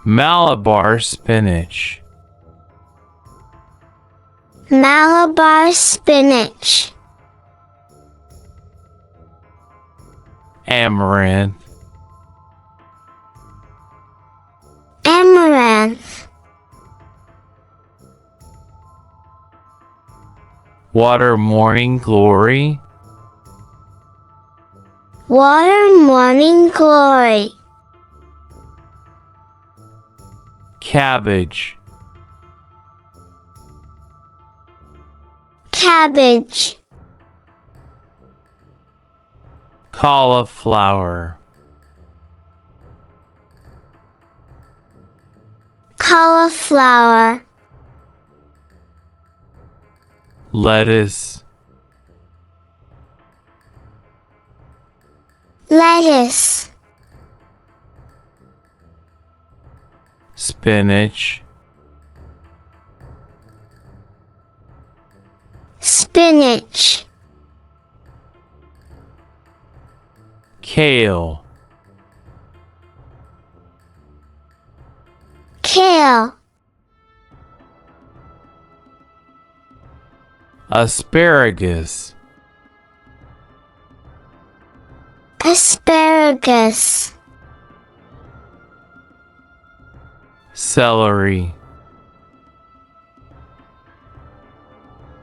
Malabar spinach. Malabar spinach. Amaranth. Amaranth. Water morning glory. Water morning glory. Cabbage. Cabbage. Cauliflower. Cauliflower. Lettuce. Lettuce. Spinach. Spinach. Kale. Kale. Asparagus. Asparagus. Celery.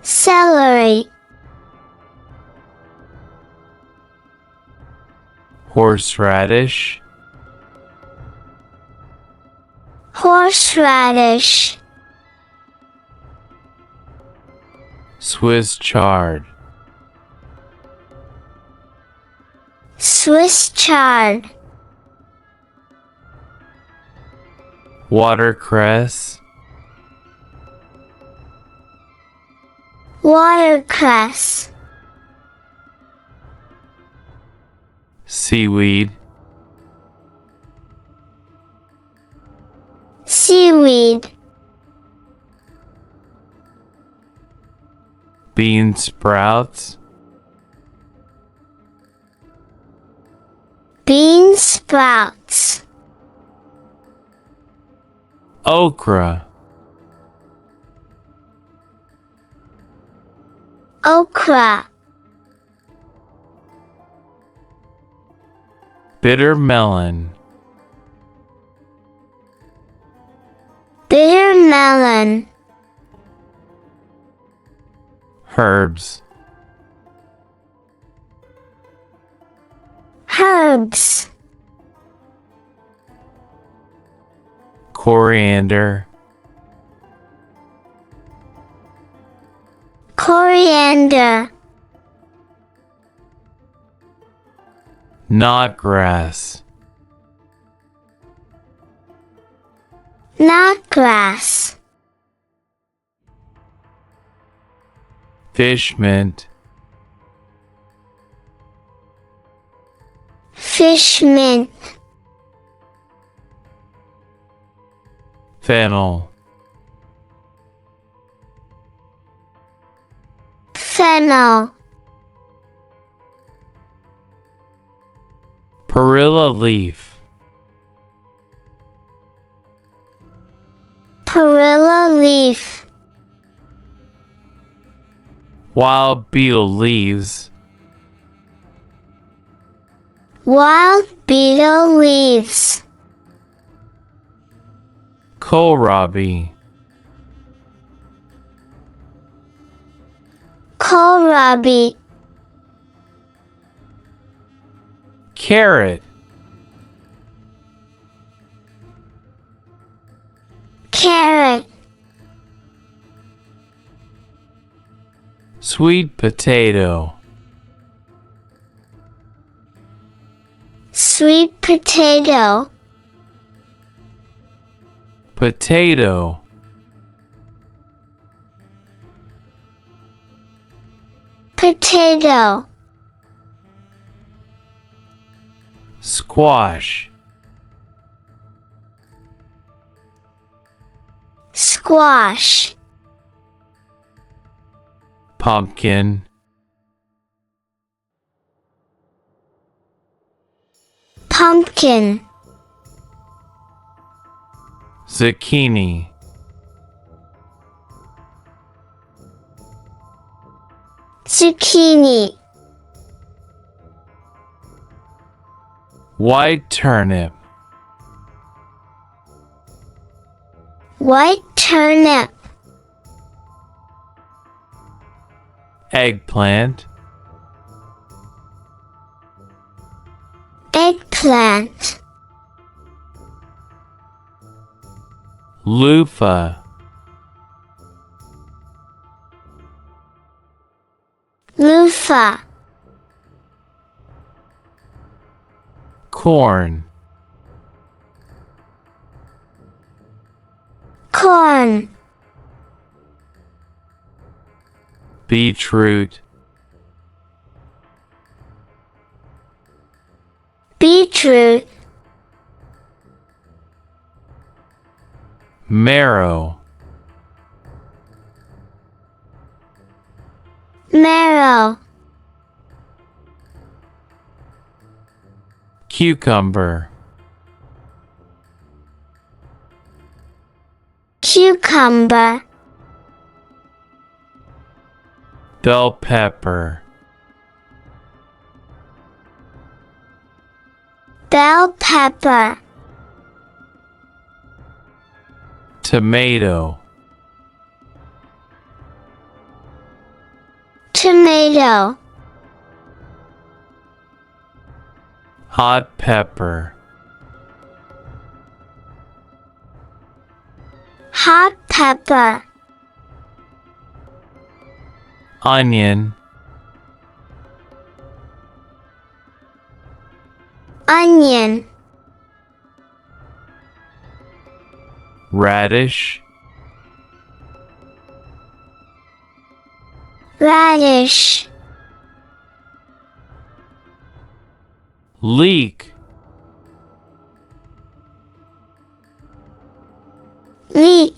Celery. Horseradish. Horseradish. Swiss chard. Swiss chard. Watercress. Watercress. Seaweed. Seaweed. Bean sprouts. Bean sprouts. Okra. Okra. Bitter melon. Bitter melon. Herbs. Herbs. Coriander. Coriander. Knotgrass. Knotgrass. Fish mint. Fish mint. Fennel. Fennel. Perilla leaf. Perilla leaf. Wild beetle leaves. Wild beetle leaves. Kohlrabi. Kohlrabi. Carrot. Carrot. Sweet potato. Sweet potato. Potato. Potato. Squash. Squash. Pumpkin. Pumpkin. zucchini, zucchini, white turnip, white turnip, eggplant, eggplant, loofah, loofah, corn, corn, beetroot, beetroot, marrow, marrow, cucumber, cucumber, bell pepper, bell pepper, tomato, tomato, hot pepper, hot pepper, onion, onion, radish, radish, leek, leek,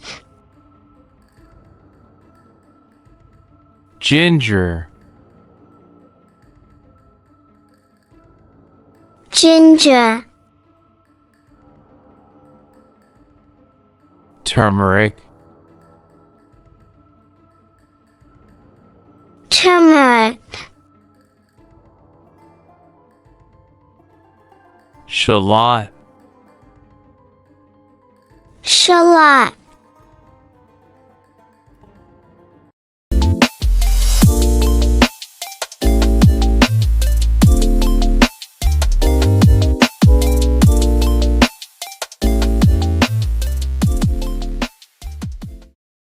ginger, ginger, turmeric, turmeric, shallot, shallot,